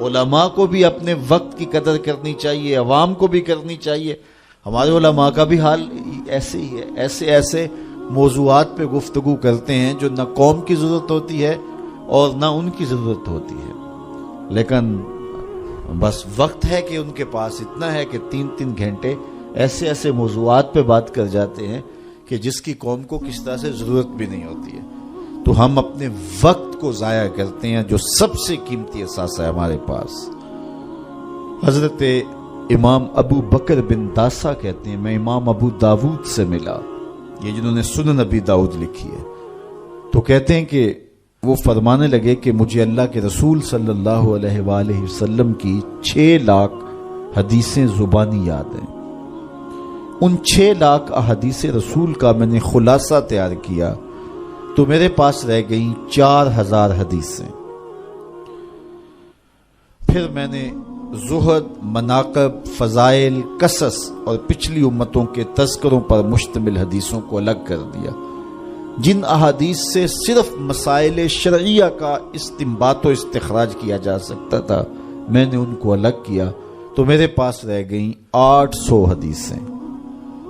علماء کو بھی اپنے وقت کی قدر کرنی چاہیے، عوام کو بھی کرنی چاہیے۔ ہمارے علماء کا بھی حال ایسے ہی ہے، ایسے ایسے موضوعات پہ گفتگو کرتے ہیں جو نہ قوم کی ضرورت ہوتی ہے اور نہ ان کی ضرورت ہوتی ہے، لیکن بس وقت ہے کہ ان کے پاس اتنا ہے کہ 3 گھنٹے ایسے ایسے موضوعات پہ بات کر جاتے ہیں کہ جس کی قوم کو کس طرح سے ضرورت بھی نہیں ہوتی ہے۔ تو ہم اپنے وقت کو ضائع کرتے ہیں جو سب سے قیمتی اثاثہ ہے ہمارے پاس۔ حضرت امام ابو بکر بن داسا کہتے ہیں، میں امام ابو داود سے ملا، یہ جنہوں نے سنن نبی داؤد لکھی ہے، تو کہتے ہیں کہ وہ فرمانے لگے کہ مجھے اللہ کے رسول صلی اللہ علیہ وآلہ وسلم کی 6 لاکھ حدیثیں زبانی یاد ہیں۔ ان 6 لاکھ احادیث رسول کا میں نے خلاصہ تیار کیا تو میرے پاس رہ گئیں 4000 حدیثیں۔ پھر میں نے زہد، مناقب، فضائل، قصص اور پچھلی امتوں کے تذکروں پر مشتمل حدیثوں کو الگ کر دیا۔ جن احادیث سے صرف مسائل شرعیہ کا استنباط و استخراج کیا جا سکتا تھا میں نے ان کو الگ کیا تو میرے پاس رہ گئیں 800 حدیثیں۔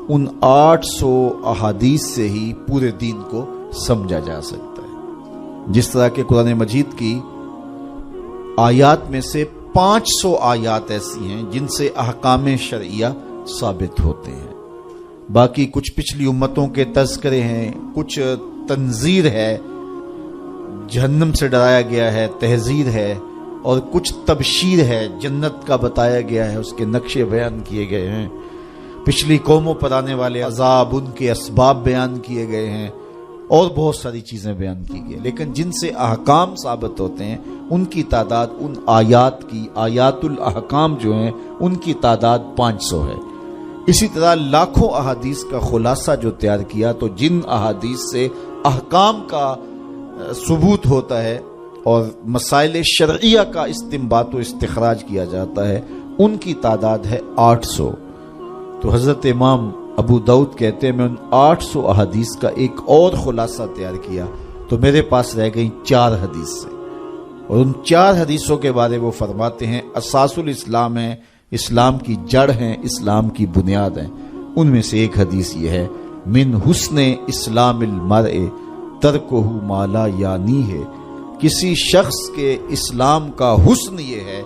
ان 800 احادیث سے ہی پورے دین کو سمجھا جا سکتا ہے۔ جس طرح کہ قرآن مجید کی آیات میں سے 500 آیات ایسی ہیں جن سے احکام شرعیہ ثابت ہوتے ہیں، باقی کچھ پچھلی امتوں کے تذکرے ہیں، کچھ تنذیر ہے، جہنم سے ڈرایا گیا ہے، تحذیر ہے، اور کچھ تبشیر ہے، جنت کا بتایا گیا ہے، اس کے نقشے بیان کیے گئے ہیں، پچھلی قوموں پر آنے والے عذاب، ان کے اسباب بیان کیے گئے ہیں، اور بہت ساری چیزیں بیان کی گئی، لیکن جن سے احکام ثابت ہوتے ہیں ان کی تعداد، ان آیات کی، آیات الاحکام جو ہیں ان کی تعداد 500 ہے۔ اسی طرح لاکھوں احادیث کا خلاصہ جو تیار کیا تو جن احادیث سے احکام کا ثبوت ہوتا ہے اور مسائل شرعیہ کا استنباط و استخراج کیا جاتا ہے ان کی تعداد ہے 800۔ تو حضرت امام ابو داؤد کہتے ہیں میں ان 800 احادیث کا ایک اور خلاصہ تیار کیا تو میرے پاس رہ گئی 4 حدیثیں، اور ان 4 حدیثوں کے بارے وہ فرماتے ہیں اساس الاسلام ہیں، اسلام کی جڑ ہیں، اسلام کی بنیاد ہیں۔ ان میں سے ایک حدیث یہ ہے، من حسن اسلام المرء ترکہ ما لا یعنی ہے، کسی شخص کے اسلام کا حسن یہ ہے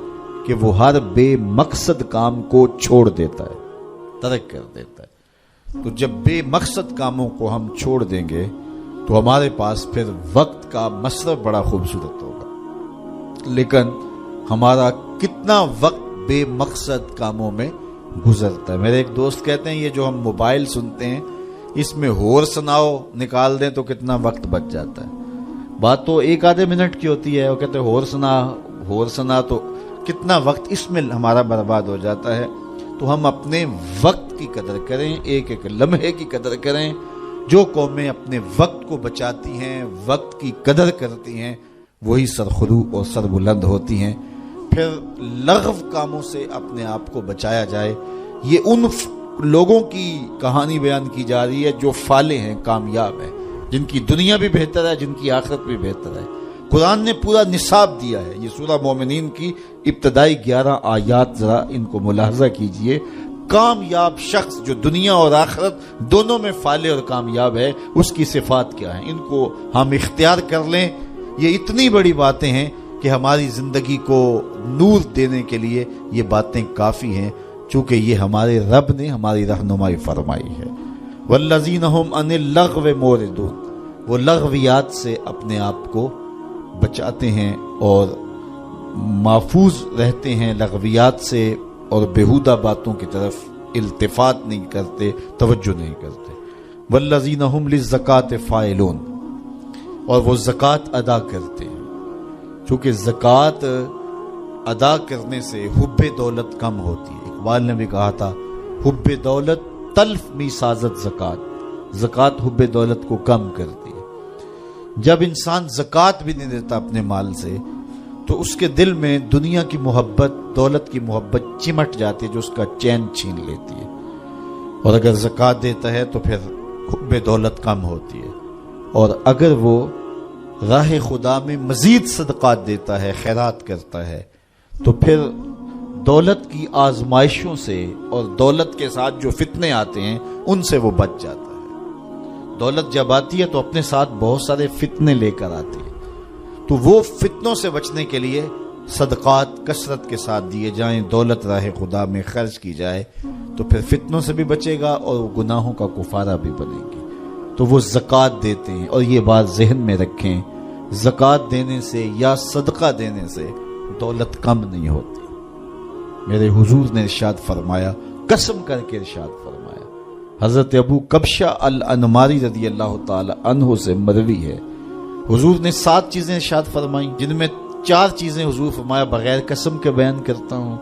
کہ وہ ہر بے مقصد کام کو چھوڑ دیتا ہے، ترک کر دیتا ہے۔ تو جب بے مقصد کاموں کو ہم چھوڑ دیں گے تو ہمارے پاس پھر وقت کا مصرف بڑا خوبصورت ہوگا، لیکن ہمارا کتنا وقت بے مقصد کاموں میں گزرتا ہے۔ میرے ایک دوست کہتے ہیں یہ جو ہم موبائل سنتے ہیں اس میں ہور سناؤ نکال دیں تو کتنا وقت بچ جاتا ہے۔ بات تو 1 آدھے منٹ کی ہوتی ہے، وہ کہتے ہیں ہور سنا تو کتنا وقت اس میں ہمارا برباد ہو جاتا ہے۔ تو ہم اپنے وقت کی قدر کریں، ایک ایک لمحے کی قدر کریں۔ جو قومیں اپنے وقت کو بچاتی ہیں، وقت کی قدر کرتی ہیں، وہی سرخرو اور سربلند ہوتی ہیں۔ پھر لغو کاموں سے اپنے آپ کو بچایا جائے۔ یہ ان لوگوں کی کہانی بیان کی جا رہی ہے جو فالح ہیں، کامیاب ہیں، جن کی دنیا بھی بہتر ہے، جن کی آخرت بھی بہتر ہے۔ قرآن نے پورا نصاب دیا ہے۔ یہ سورہ مومنین کی ابتدائی 11 آیات ذرا ان کو ملاحظہ کیجئے۔ کامیاب شخص جو دنیا اور آخرت دونوں میں فالح اور کامیاب ہے، اس کی صفات کیا ہیں، ان کو ہم اختیار کر لیں۔ یہ اتنی بڑی باتیں ہیں کہ ہماری زندگی کو نور دینے کے لیے یہ باتیں کافی ہیں، چونکہ یہ ہمارے رب نے ہماری رہنمائی فرمائی ہے۔ والذین هم عن اللغو معرضون، وہ لغویات سے اپنے آپ کو بچاتے ہیں اور محفوظ رہتے ہیں لغویات سے، اور بیہودہ باتوں کی طرف التفات نہیں کرتے، توجہ نہیں کرتے۔ والذین هم للزکاة فاعلون، اور وہ زکوٰۃ ادا کرتے ہیں، چونکہ زکوٰۃ ادا کرنے سے حب دولت کم ہوتی ہے۔ اقبال نے بھی کہا تھا حب دولت تلف می سازت زکوٰۃ، زکوٰۃ حب دولت کو کم کرتی ہے۔ جب انسان زکوٰۃ بھی نہیں دیتا اپنے مال سے تو اس کے دل میں دنیا کی محبت، دولت کی محبت چمٹ جاتی ہے جو اس کا چین چھین لیتی ہے، اور اگر زکوٰۃ دیتا ہے تو پھر حب دولت کم ہوتی ہے، اور اگر وہ راہ خدا میں مزید صدقات دیتا ہے، خیرات کرتا ہے، تو پھر دولت کی آزمائشوں سے اور دولت کے ساتھ جو فتنے آتے ہیں ان سے وہ بچ جاتا ہے۔ دولت جب آتی ہے تو اپنے ساتھ بہت سارے فتنے لے کر آتی ہے، تو وہ فتنوں سے بچنے کے لیے صدقات کثرت کے ساتھ دیے جائیں، دولت راہ خدا میں خرچ کی جائے، تو پھر فتنوں سے بھی بچے گا اور گناہوں کا کفارہ بھی بنے گی۔ تو وہ زکوٰۃ دیتے ہیں، اور یہ بات ذہن میں رکھیں، زکوٰۃ دینے سے یا صدقہ دینے سے دولت کم نہیں ہوتی۔ میرے حضور نے ارشاد فرمایا، قسم کر کے ارشاد فرمایا، حضرت ابو کبشہ الانماری رضی اللہ تعالی عنہ سے مروی ہے، حضور نے 7 چیزیں ارشاد فرمائیں، جن میں 4 چیزیں حضور فرمایا بغیر قسم کے بیان کرتا ہوں،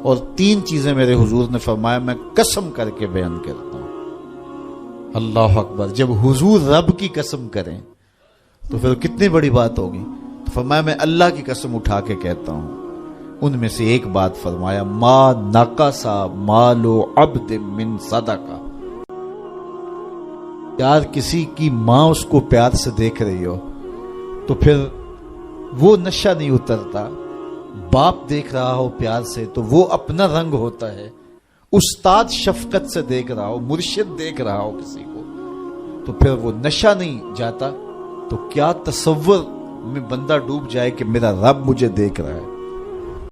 اور 3 چیزیں میرے حضور نے فرمایا میں قسم کر کے بیان کرتا ہوں۔ اللہ اکبر! جب حضور رب کی قسم کریں تو پھر کتنی بڑی بات ہوگی۔ تو فرمایا میں اللہ کی قسم اٹھا کے کہتا ہوں، ان میں سے ایک بات فرمایا، ما نقصا مال عبد من صدقہ۔ یار کسی کی ماں اس کو پیار سے دیکھ رہی ہو تو پھر وہ نشہ نہیں اترتا، باپ دیکھ رہا ہو پیار سے تو وہ اپنا رنگ ہوتا ہے، استاد شفقت سے دیکھ رہا ہو، مرشد دیکھ رہا ہو کسی کو تو پھر وہ نشہ نہیں جاتا، تو کیا تصور میں بندہ ڈوب جائے کہ میرا رب مجھے دیکھ رہا ہے۔